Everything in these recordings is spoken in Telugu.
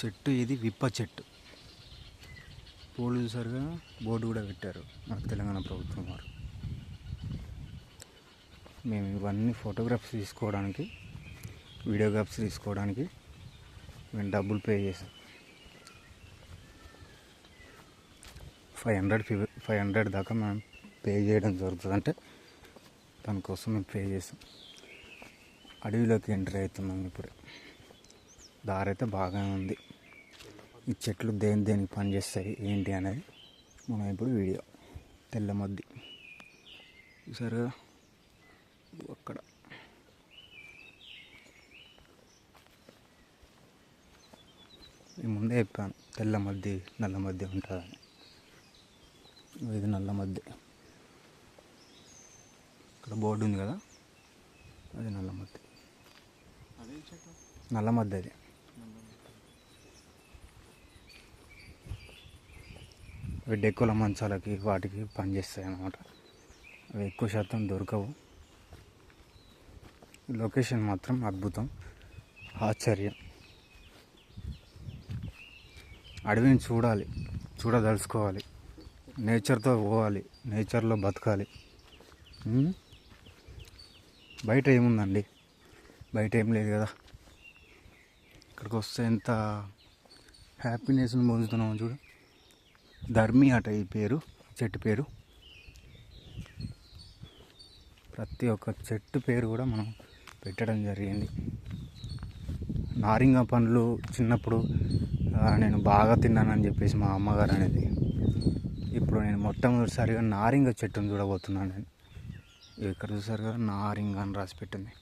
చెట్టు ఇది విప్ప చెట్టు. పూలు చూసారుగా, బోర్డు కూడా పెట్టారు మన తెలంగాణ ప్రభుత్వం వారు. మేము ఇవన్నీ ఫోటోగ్రాఫ్స్ తీసుకోవడానికి, వీడియోగ్రాఫ్స్ తీసుకోవడానికి మేము డబ్బులు పే చేసాం. 500 దాకా మేము పే చేయడం జరుగుతుంది. అంటే దానికోసం మేము పే చేసాం. అడవిలోకి ఎంట్రీ అవుతున్నాం ఇప్పుడు. దారి అయితే బాగానే ఉంది. ఈ చెట్లు దేనికి పనిచేస్తాయి ఏంటి అనేది మనం ఇప్పుడు వీడియో. తెల్ల మద్ది చూసారు కదా అక్కడ. ముందే చెప్పాను తెల్ల మద్ది నల్ల మద్ది ఉంటుందని. ఇది నల్ల మద్ది. ఇక్కడ బోర్డు ఉంది కదా, అది నల్ల మద్ది. నల్ల మద్ది అది. అవి డెక్కుల మంచాలకి వాటికి పనిచేస్తాయి అన్నమాట. అవి ఎక్కువ శాతం దొరకవు. లొకేషన్ మాత్రం అద్భుతం, ఆశ్చర్యం. అడవిని చూడాలి, చూడదలుచుకోవాలి, నేచర్తో పోవాలి, నేచర్లో బతకాలి. బయట ఏముందండి, బయట ఏం లేదు కదా. ఇక్కడికి వస్తే ఎంత హ్యాపీనెస్ని పొందుతున్నామో చూడు. ధర్మి అట ఈ పేరు, చెట్టు పేరు. ప్రతి ఒక్క చెట్టు పేరు కూడా మనం పెట్టడం జరిగింది. నారింజ పండ్లు చిన్నప్పుడు నేను బాగా తిన్నానని చెప్పేసి మా అమ్మగారు అనేది. ఇప్పుడు నేను మొట్టమొదటిసారిగా నారింజ చెట్టును చూడబోతున్నాను. నేను ఇక్కడ చూసారు కదా, నారింజ అని రాసి పెట్టింది.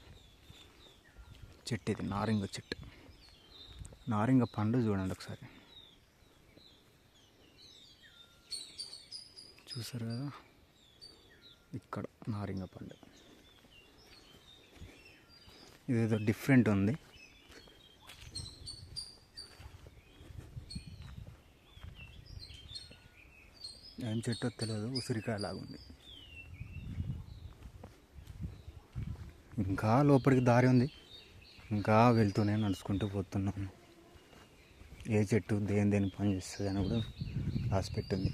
చెట్టు ఇది నారింజ చెట్టు. నారింజ పండు చూడండి ఒకసారి, చూసారు కదా ఇక్కడ నారింజ పండు. ఇదేదో డిఫరెంట్ ఉంది. ఏం చెట్టో తెలియదు, ఉసిరికాయ లాగుంది. ఇంకా లోపలికి దారి ఉంది, ఇంకా వెళ్తూనే నడుచుకుంటూ పోతున్నాను. ఏ చెట్టు దేని పని చేస్తుంది అని కూడా రాసి పెట్టింది.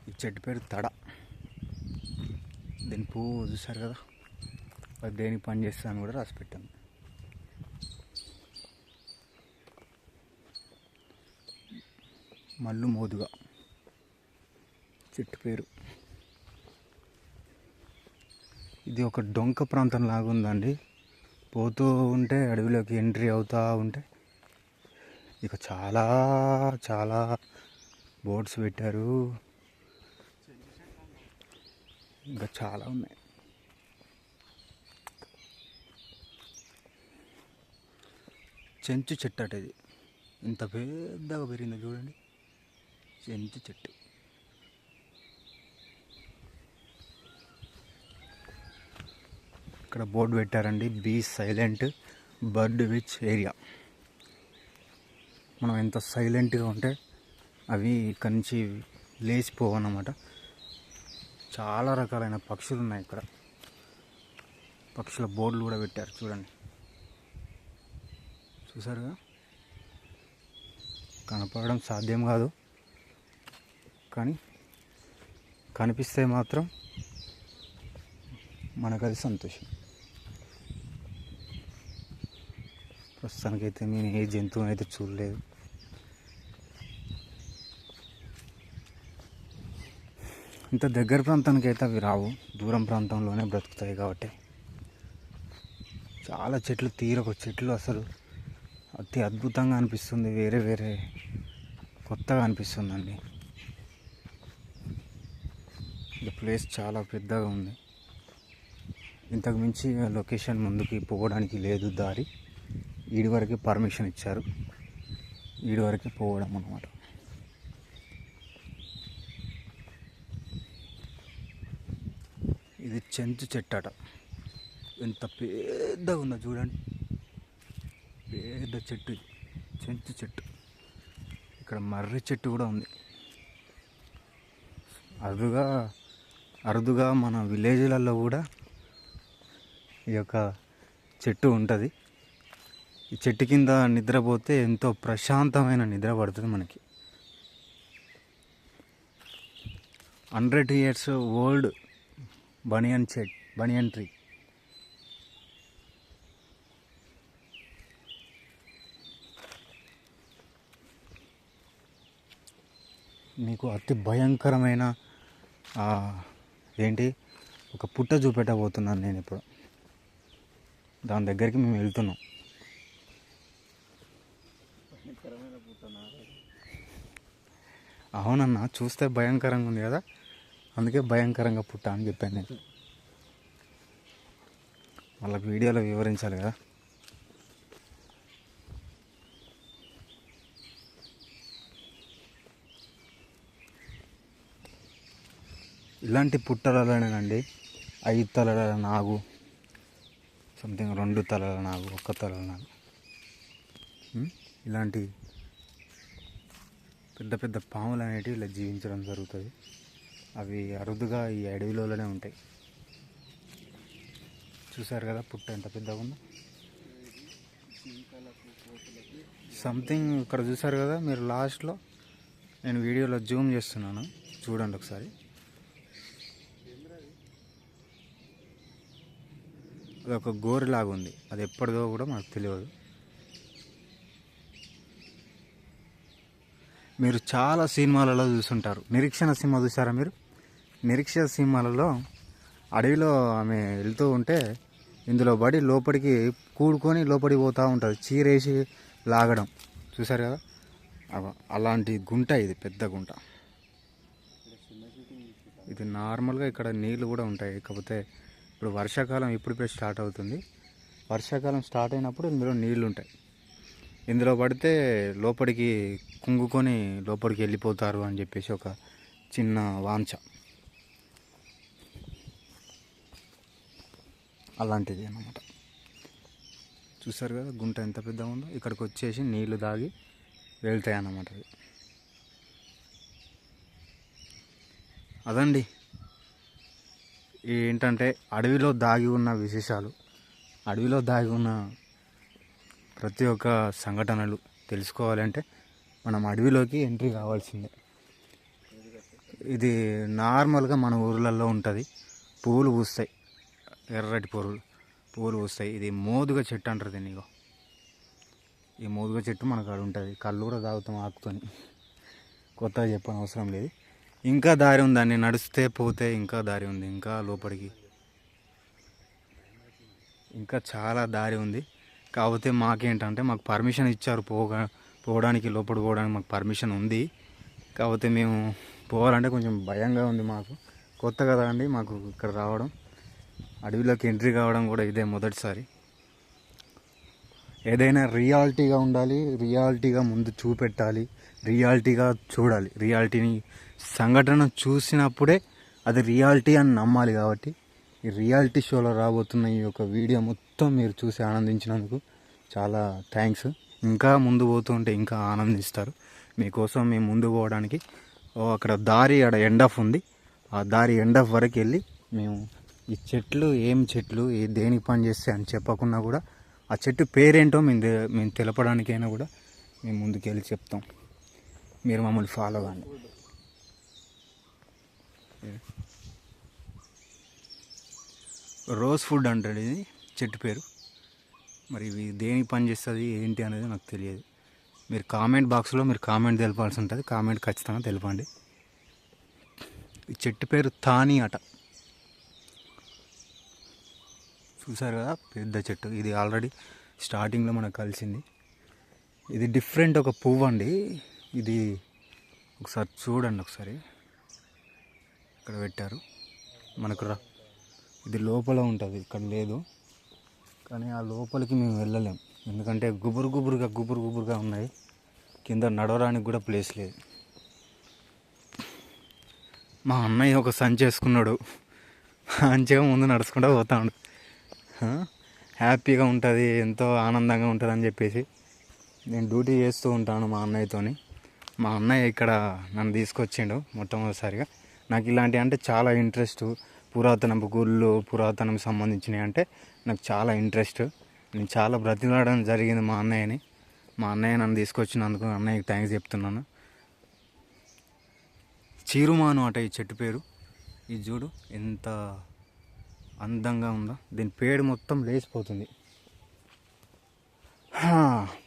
ఈ చెట్టు పేరు తడ. దీని పువ్వు చూసారు కదా, అది దేనికి పని చేస్తుంది అని కూడా రాసి పెట్టింది. మల్లు మోదుగా చెట్టు పేరు. ఇది ఒక డొంక ప్రాంతం లాగా ఉందండి. పోతూ ఉంటే అడవిలోకి ఎంట్రీ అవుతూ ఉంటే ఇక చాలా చాలా బోర్డ్స్ పెట్టారు. ఇంకా చాలా ఉన్నాయి. చెంచు చెట్టు అట ఇది. ఇంత పెద్దగా పెరిగింది చూడండి, చెంచు చెట్టు. ఇక్కడ బోర్డు పెట్టారండి, be silent bird watch area. మనం ఎంత సైలెంట్గా ఉంటే అవి ఇక్కడి నుంచి లేచిపోవన్నమాట. చాలా రకాలైన పక్షులు ఉన్నాయి ఇక్కడ. పక్షుల బోర్డులు కూడా పెట్టారు చూడండి. చూసారుగా, కనపడడం సాధ్యం కాదు, కానీ కనిపిస్తే మాత్రం మనకు అది సంతోషం. ప్రస్తుతానికైతే నేను ఏ జంతువుని అయితే చూడలేదు. ఇంత దగ్గర ప్రాంతానికి అయితే అవి రావు, దూరం ప్రాంతంలోనే బ్రతుకుతాయి కాబట్టి. చాలా చెట్లు, తీరొక చెట్లు అసలు అతి అద్భుతంగా అనిపిస్తుంది. వేరే కొత్తగా అనిపిస్తుందండి. ఈ ప్లేస్ చాలా పెద్దగా ఉంది. ఇంతకు మించి లొకేషన్ ముందుకి పోవడానికి లేదు దారి. ఈడి వరకు పర్మిషన్ ఇచ్చారు, ఈడి వరకు పోవడం అన్నమాట. ఇది చెంచు చెట్టు అట. ఎంత పెద్దగా ఉందో చూడండి, పెద్ద చెట్టు ఇది, చెంచు చెట్టు. ఇక్కడ మర్రి చెట్టు కూడా ఉంది. అరుదుగా మన విలేజ్లలో కూడా ఈ యొక్క చెట్టు ఉంటుంది. ఈ చెట్టు కింద నిద్రపోతే ఎంతో ప్రశాంతమైన నిద్ర పడుతుంది మనకి. 100 years ఓల్డ్ బనియన్ ట్రీ. మీకు అతి భయంకరమైన ఏంటి ఒక పుట్ట చూపెట్టబోతున్నాను నేను ఇప్పుడు. దాని దగ్గరికి మేము వెళ్తున్నాం. అవునన్నా, చూస్తే భయంకరంగా ఉంది కదా, అందుకే భయంకరంగా పుట్ట అని చెప్పాను నేను. వాళ్ళకి వీడియోలో వివరించాలి కదా. ఇలాంటి పుట్టలలోనేనండి 5 తలల నాగు, సంథింగ్ 2 తలల నాగు, 1 తలల నాగు, ఇలాంటి పెద్ద పెద్ద పాములు అనేటివి ఇలా జీవించడం జరుగుతుంది. అవి అరుదుగా ఈ అడవిలోనే ఉంటాయి. చూసారు కదా పుట్ట ఎంత పెద్దగా ఉందో. సంథింగ్ ఇక్కడ చూసారు కదా మీరు లాస్ట్లో, నేను వీడియోలో జూమ్ చేస్తున్నాను, చూడండి ఒకసారి. అది ఒక గోరిలాగా ఉంది, అది ఎప్పటిదో కూడా మనకు తెలియదు. మీరు చాలా సినిమాలలో చూసుంటారు. నిరీక్షణ సినిమా చూసారా మీరు? నిరీక్షణ సినిమాలలో అడవిలో ఆమె వెళ్తూ ఉంటే ఇందులో పడి లోపలికి కూడుకొని లోపలికి పోతూ ఉంటుంది, చీరేసి లాగడం. చూసారు కదా, అలాంటి గుంట ఇది, పెద్ద గుంట. ఇది నార్మల్గా ఇక్కడ నీళ్ళు కూడా ఉంటాయి, కాకపోతే ఇప్పుడు వర్షాకాలం ఇప్పుడిప్పుడే స్టార్ట్ అవుతుంది. వర్షాకాలం స్టార్ట్ అయినప్పుడు ఇందులో నీళ్ళు ఉంటాయి. ఇందులో పడితే లోపలికి కుంగుకొని లోపలికి వెళ్ళిపోతారు అని చెప్పేసి ఒక చిన్న వాంఛ, అలాంటిది అన్నమాట. చూసారు కదా గుంట ఎంత పెద్దగా ఉందో. ఇక్కడికి వచ్చేసి నీళ్లు దాగి వెళ్తాయి అన్నమాట. అదండి ఏంటంటే అడవిలో దాగి ఉన్న విశేషాలు, అడవిలో దాగి ఉన్న ప్రతి ఒక్క సంఘటనలు తెలుసుకోవాలంటే మనం అడవిలోకి ఎంట్రీ కావాల్సిందే. ఇది నార్మల్గా మన ఊర్లలో ఉంటుంది. పువ్వులు పూస్తాయి, ఎర్రటి పువ్వులు పూస్తాయి. ఇది మోదుగ చెట్టు అంటారు దీన్ని. ఈ మోదుగ చెట్టు మనకు అక్కడ ఉంటుంది. కళ్ళు కూడా తాగుతాం ఆకుతోని, కొత్తగా చెప్పని అవసరం లేదు. ఇంకా దారి ఉంది, దాన్ని నడిస్తే పోతే ఇంకా దారి ఉంది, ఇంకా లోపలికి ఇంకా చాలా దారి ఉంది. కాకపోతే మాకేంటంటే మాకు పర్మిషన్ ఇచ్చారు పోవడానికి, లోపల పోవడానికి మాకు పర్మిషన్ ఉంది. కాకపోతే మేము పోవాలంటే కొంచెం భయంగా ఉంది. మాకు కొత్త కదా అండి మాకు ఇక్కడ రావడం, అడవిలోకి ఎంట్రీ కావడం కూడా ఇదే మొదటిసారి. ఏదైనా రియాలిటీగా ఉండాలి, రియాలిటీగా ముందు చూపెట్టాలి, రియాలిటీగా చూడాలి. రియాలిటీని సంఘటన చూసినప్పుడే అది రియాలిటీ అని నమ్మాలి. కాబట్టి ఈ రియాలిటీ షోలో రాబోతున్న ఈ యొక్క వీడియో మొత్తం మీరు చూసి ఆనందించినందుకు చాలా థ్యాంక్స్. ఇంకా ముందు పోతుంటే ఇంకా ఆనందిస్తారు. మీకోసం మేము ముందు పోవడానికి అక్కడ దారి, అక్కడ ఎండ్ ఆఫ్ ఉంది, ఆ దారి ఎండ్ ఆఫ్ వరకు వెళ్ళి మేము ఈ చెట్లు ఏం చెట్లు దేనికి పని చేస్తే అని చెప్పకుండా కూడా ఆ చెట్టు పేరేంటో మేము తెలపడానికైనా కూడా మేము ముందుకు వెళ్ళి చెప్తాం. మీరు మమ్మల్ని ఫాలో కాండి. రోజ్ ఫుడ్ అంటాడు ఇది చెట్టు పేరు. మరి ఇవి దేనికి పని చేస్తుంది ఏంటి అనేది నాకు తెలియదు. మీరు కామెంట్ బాక్స్లో మీరు కామెంట్ తెలపాల్సి ఉంటుంది. కామెంట్ ఖచ్చితంగా తెలపండి. ఈ చెట్టు పేరు తాని అట. చూసారు కదా పెద్ద చెట్టు. ఇది ఆల్రెడీ స్టార్టింగ్లో మనకు కలిసింది. ఇది డిఫరెంట్ ఒక పువ్వు అండి. ఇది ఒకసారి చూడండి, ఒకసారి ఇక్కడ పెట్టారు మనకు ఇది లోపల ఉంటుంది, ఇక్కడ లేదు. కానీ ఆ లోపలికి మేము వెళ్ళలేం, ఎందుకంటే గుబురుగా ఉన్నాయి. కింద నడవడానికి కూడా ప్లేస్ లేదు. మా అన్నయ్య ఒక సంచి వేసుకున్నాడు, మంచిగా ముందు నడుచుకుంటూ పోతాడు. హ్యాపీగా ఉంటుంది, ఎంతో ఆనందంగా ఉంటుంది అని చెప్పేసి నేను డ్యూటీ చేస్తూ ఉంటాను మా అన్నయ్యతోని. మా అన్నయ్య ఇక్కడ నన్ను తీసుకొచ్చిండు మొట్టమొదటిసారిగా. నాకు ఇలాంటివి అంటే చాలా ఇంట్రెస్ట్. పురాతనపు గుళ్ళు, పురాతనం సంబంధించినవి అంటే నాకు చాలా ఇంట్రెస్ట్. నేను చాలా బ్రతిలాడడం జరిగింది మా అన్నయ్యని. మా అన్నయ్య నన్ను తీసుకొచ్చినందుకు అన్నయ్యకి థ్యాంక్స్ చెప్తున్నాను. చీరుమాను అట ఈ చెట్టు పేరు. ఇది చూడు ఎంత అందంగా ఉందో. దీని పేడు మొత్తం లేచిపోతుంది.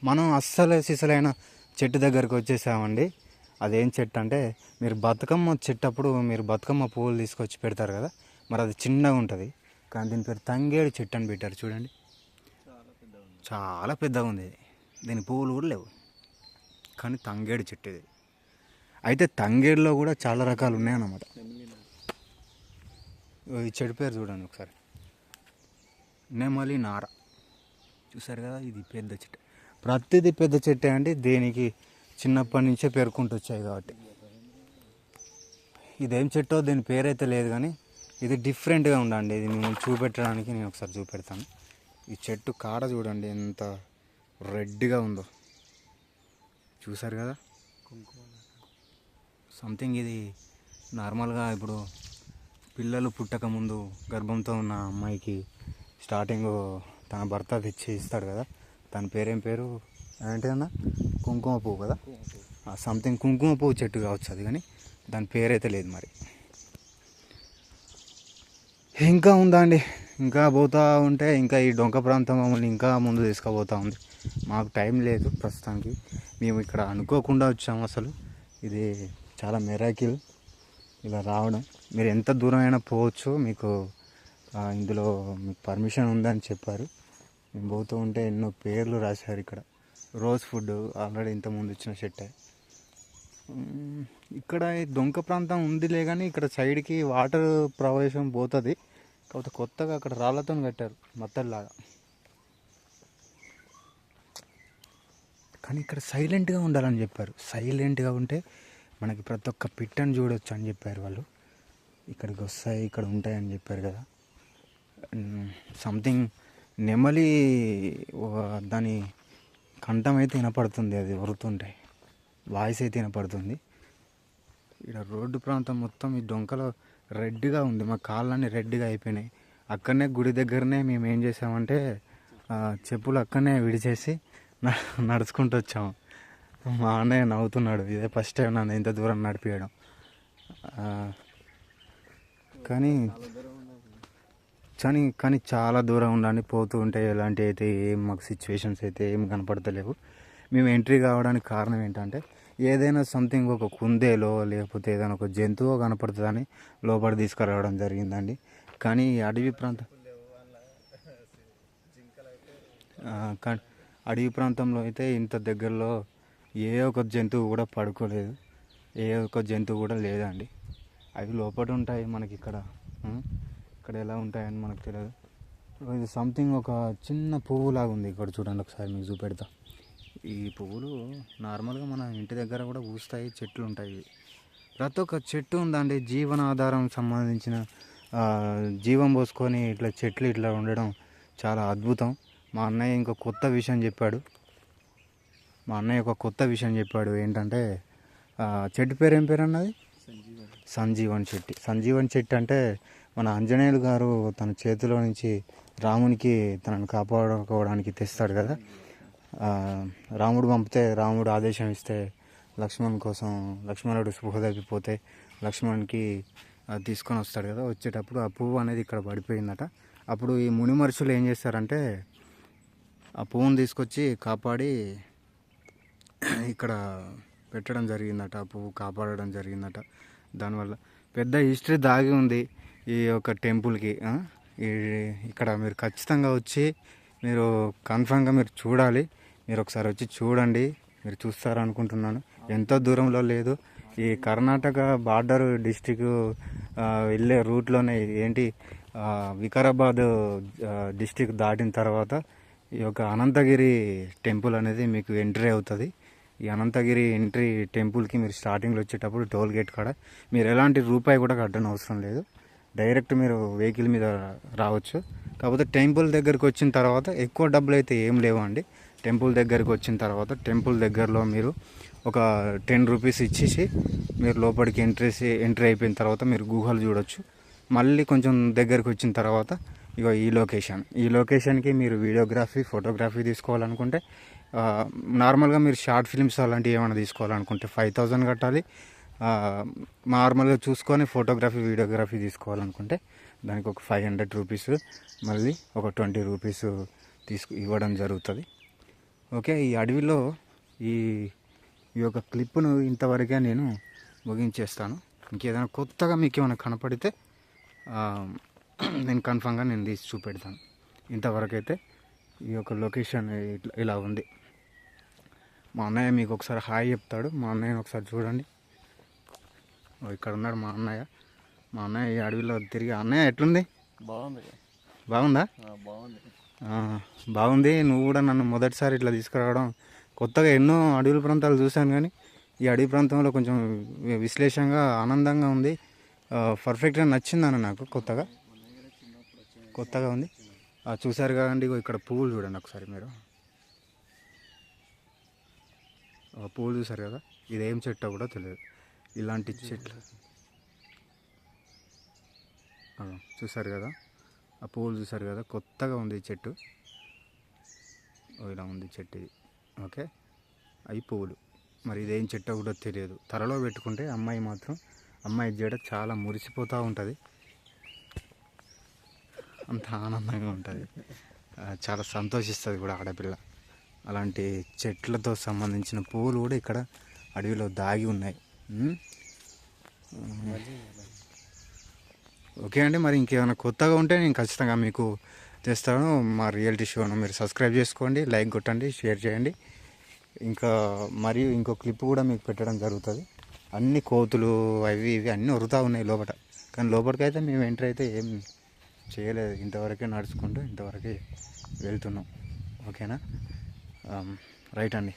మనం అస్సలు సిసలైన చెట్టు దగ్గరికి వచ్చేసామండి. అదేం చెట్టు అంటే, మీరు బతుకమ్మ చెట్టు అప్పుడు మీరు బతుకమ్మ పువ్వులు తీసుకొచ్చి పెడతారు కదా, మరి అది చిన్నగా ఉంటుంది. కానీ దీని పేరు తంగేడు చెట్టు అని పెట్టారు చూడండి. చాలా పెద్దగా ఉంది. దీని పువ్వులు కూడా లేవు, కానీ తంగేడు చెట్టు ఇది. అయితే తంగేడులో కూడా చాలా రకాలు ఉన్నాయన్నమాట. ఈ చెట్టు పేరు చూడండి ఒకసారి, నెమలి నార. చూసారు కదా, ఇది పెద్ద చెట్టు. ప్రతిదీ పెద్ద చెట్టే అండి. దేనికి చిన్నప్పటి నుంచే పేరుకుంటూ వచ్చాయి కాబట్టి. ఇదేం చెట్టో దీని పేరైతే లేదు, కానీ ఇది డిఫరెంట్గా ఉండండి. ఇది మిమ్మల్ని చూపెట్టడానికి నేను ఒకసారి చూపెడతాను. ఈ చెట్టు కాడ చూడండి ఎంత రెడ్గా ఉందో. చూసారు కదా, సంథింగ్ ఇది నార్మల్గా ఇప్పుడు పిల్లలు పుట్టక ముందు గర్భంతో ఉన్న అమ్మాయికి స్టార్టింగ్ తన భర్త తెచ్చి ఇస్తాడు కదా, తన పేరేం పేరు ఏంటిదన్నా, కుంకుమ పువ్వు కదా, సంథింగ్ కుంకుమ పువ్వు చెట్టు కావచ్చు అది, కానీ దాని పేరైతే లేదు మరి. ఇంకా ఉందా అండి, ఇంకా పోతూ ఉంటే ఇంకా ఈ డొంక ప్రాంతం మమ్మల్ని ఇంకా ముందు తీసుకుపోతూ ఉంది. మాకు టైం లేదు ప్రస్తుతానికి. మేము ఇక్కడ అనుకోకుండా వచ్చాము. అసలు ఇది చాలా మిరాకిల్ ఇలా రావడం. మీరు ఎంత దూరం అయినా పోవచ్చు, మీకు ఇందులో మీకు పర్మిషన్ ఉందని చెప్పారు. మేము పోతూ ఉంటే ఎన్నో పేర్లు రాశారు ఇక్కడ. రోజ్ ఫుడ్ ఆల్రెడీ ఇంతకుముందు వచ్చిన చెట్టే. ఇక్కడ డొంక ప్రాంతం ఉందిలే, కానీ ఇక్కడ సైడ్కి వాటర్ ప్రవేశం పోతుంది. కాకపోతే కొత్తగా అక్కడ రాళ్ళతో కట్టారు మత్తల్లాగా. కానీ ఇక్కడ సైలెంట్గా ఉండాలని చెప్పారు. సైలెంట్గా ఉంటే మనకి ప్రతి ఒక్క పిట్టని చూడొచ్చు అని చెప్పారు వాళ్ళు. ఇక్కడికి వస్తాయి, ఇక్కడ ఉంటాయని చెప్పారు కదా. సంథింగ్ నెమలి దాని కంఠం అయితే వినపడుతుంది, అది వరుతుంటే వాయిస్ అయితే వినపడుతుంది. ఇక్కడ రోడ్డు ప్రాంతం మొత్తం ఈ డొంకలో రెడ్గా ఉంది. మా కాళ్ళన్నీ రెడ్గా అయిపోయినాయి. అక్కడనే గుడి దగ్గరనే మేము ఏం చేసామంటే చెప్పులు అక్కడనే విడిచేసి నడుచుకుంటూ వచ్చాము. మా అన్నయ్య నవ్వుతున్నాడు, ఇదే ఫస్ట్ టైం నన్ను ఇంత దూరం నడిపించడం. కానీ చాలా దూరం ఉండండి. పోతూ ఉంటే ఎలాంటి అయితే ఏం మాకు సిచ్యువేషన్స్ అయితే ఏం కనపడతలేవు. మేము ఎంట్రీ కావడానికి కారణం ఏంటంటే, ఏదైనా సంథింగ్ ఒక కుందేలో లేకపోతే ఏదైనా ఒక జంతువు కనపడుతుందని లోపల తీసుకురావడం జరిగిందండి. కానీ అడవి ప్రాంతంలో అయితే ఇంత దగ్గరలో ఏ ఒక్క జంతువు కూడా పడుకోలేదు, ఏ ఒక్క జంతువు కూడా లేదండి. అవి లోపల ఉంటాయి, మనకి ఇక్కడ ఎలా ఉంటాయని మనకు తెలియదు. ఇది సంథింగ్ ఒక చిన్న పువ్వులాగా ఉంది. ఇక్కడ చూడండి ఒకసారి మీకు చూపెడతా. ఈ పువ్వులు నార్మల్గా మన ఇంటి దగ్గర కూడా పూస్తాయి, చెట్లు ఉంటాయి. ప్రతి ఒక్క చెట్టు ఉందండి. జీవనాధారం సంబంధించిన జీవం పోసుకొని ఇట్లా చెట్లు ఇట్లా ఉండడం చాలా అద్భుతం. మా అన్నయ్య ఒక కొత్త విషయం చెప్పాడు. ఏంటంటే చెట్టు పేరు ఏం పేరు అన్నది, సంజీవన్ చెట్టు. సంజీవన్ చెట్టు అంటే మన ఆంజనేయులు గారు తన చేతిలో నుంచి రామునికి తనను కాపాడుకోవడానికి తెస్తాడు కదా. రాముడు పంపితే, రాముడు ఆదేశం ఇస్తే లక్ష్మణుడు స్పృహ తప్పిపోతే లక్ష్మణ్కి తీసుకొని వస్తాడు కదా. వచ్చేటప్పుడు ఆ పువ్వు అనేది ఇక్కడ పడిపోయిందట. అప్పుడు ఈ ముని మనుషులు ఏం చేస్తారంటే ఆ పువ్వును తీసుకొచ్చి కాపాడి ఇక్కడ పెట్టడం జరిగిందట. ఆ పువ్వు కాపాడడం జరిగిందట. దానివల్ల పెద్ద హిస్టరీ దాగి ఉంది ఈ యొక్క టెంపుల్కి. ఇక్కడ మీరు ఖచ్చితంగా వచ్చి మీరు కన్ఫామ్గా మీరు చూడాలి. మీరు ఒకసారి వచ్చి చూడండి, మీరు చూస్తారనుకుంటున్నాను. ఎంతో దూరంలో లేదు, ఈ కర్ణాటక బార్డర్ డిస్టిక్ వెళ్ళే రూట్లోనే వికారాబాద్ డిస్టిక్ దాటిన తర్వాత ఈ యొక్క అనంతగిరి టెంపుల్ అనేది మీకు ఎంట్రీ అవుతుంది. ఈ అనంతగిరి ఎంట్రీ టెంపుల్కి మీరు స్టార్టింగ్లో వచ్చేటప్పుడు టోల్ గేట్ కాడ మీరు ఎలాంటి రూపాయి కూడా కట్టడం అవసరం లేదు. డైరెక్ట్ మీరు వెహికల్ మీద రావచ్చు. కాకపోతే టెంపుల్ దగ్గరికి వచ్చిన తర్వాత ఎక్కువ డబ్బులు అయితే ఏం లేవండి. టెంపుల్ దగ్గరికి వచ్చిన తర్వాత టెంపుల్ దగ్గరలో మీరు ఒక 10 రూపీస్ ఇచ్చేసి మీరు లోపలికి ఎంట్రీ అయిపోయిన తర్వాత మీరు గుహలు చూడొచ్చు. మళ్ళీ కొంచెం దగ్గరికి వచ్చిన తర్వాత ఇగో ఈ లొకేషన్కి మీరు వీడియోగ్రఫీ ఫోటోగ్రఫీ తీసుకోవాలనుకుంటే నార్మల్గా మీరు షార్ట్ ఫిల్మ్స్ అలాంటివి ఏమైనా తీసుకోవాలనుకుంటే 5,000 కట్టాలి. నార్మల్గా చూసుకొని ఫోటోగ్రఫీ వీడియోగ్రఫీ తీసుకోవాలనుకుంటే దానికి ఒక 500 రూపీస్, మళ్ళీ ఒక 20 రూపీస్ ఇవ్వడం జరుగుతుంది. ఓకే, ఈ అడవిలో ఈ యొక్క క్లిప్ను ఇంతవరకే నేను ముగించేస్తాను. ఇంకేదైనా కొత్తగా మీకు ఏమైనా కనపడితే నేను కన్ఫామ్గా నేను తీసి చూపెడతాను. ఇంతవరకు అయితే ఈ యొక్క లొకేషన్ ఇలా ఉంది. మా అన్నయ్య మీకు ఒకసారి హాయ్ చెప్తాడు. మా అన్నయ్యని ఒకసారి చూడండి. ఇక్కడ ఉన్నాడు మా అన్నయ్య. మా అన్నయ్య ఈ అడవిలో తిరిగి. అన్నయ్య ఎట్లుంది? బాగుందా? బాగుంది. నువ్వు కూడా నన్ను మొదటిసారి ఇట్లా తీసుకురావడం, కొత్తగా ఎన్నో అడవి ప్రాంతాలు చూశాను కానీ ఈ అడవి ప్రాంతంలో కొంచెం విశ్లేషంగా ఆనందంగా ఉంది. పర్ఫెక్ట్గా నచ్చిందన్న నాకు. కొత్తగా ఉంది. చూసారు కదండి, ఇక్కడ పువ్వులు చూడండి ఒకసారి మీరు. పువ్వులు చూసారు కదా, ఇదేం చెట్టో కూడా తెలియదు. ఇలాంటి చెట్లు చూసారు కదా, ఆ పువ్వులు చూసారు కదా, కొత్తగా ఉంది ఈ చెట్టు. ఇలా ఉంది చెట్టు ఇది. ఓకే, అవి పువ్వులు. మరి ఇదేం చెట్టో కూడా తెలియదు. తలలో పెట్టుకుంటే అమ్మాయి జడ చాలా మురిసిపోతూ ఉంటుంది. అంత ఆనందంగా ఉంటుంది, చాలా సంతోషిస్తుంది కూడా ఆడపిల్ల. అలాంటి చెట్లతో సంబంధించిన పువ్వులు కూడా ఇక్కడ అడవిలో దాగి ఉన్నాయి. ఓకే అండి, మరి ఇంకేమైనా కొత్తగా ఉంటే నేను ఖచ్చితంగా మీకు తెస్తాను. మా రియాలిటీ షోను మీరు సబ్స్క్రైబ్ చేసుకోండి, లైక్ కొట్టండి, షేర్ చేయండి. ఇంకా మరియు ఇంకో క్లిప్ కూడా మీకు పెట్టడం జరుగుతుంది. అన్ని కోతులు అవి ఇవి అన్నీ వరుతూ ఉన్నాయి లోపల. కానీ లోపలికైతే మేము ఎంటర్ అయితే ఏం చేయలేదు. ఇంతవరకే నడుచుకుంటూ ఇంతవరకే వెళ్తున్నాం. ఓకేనా? రైట్ అండి.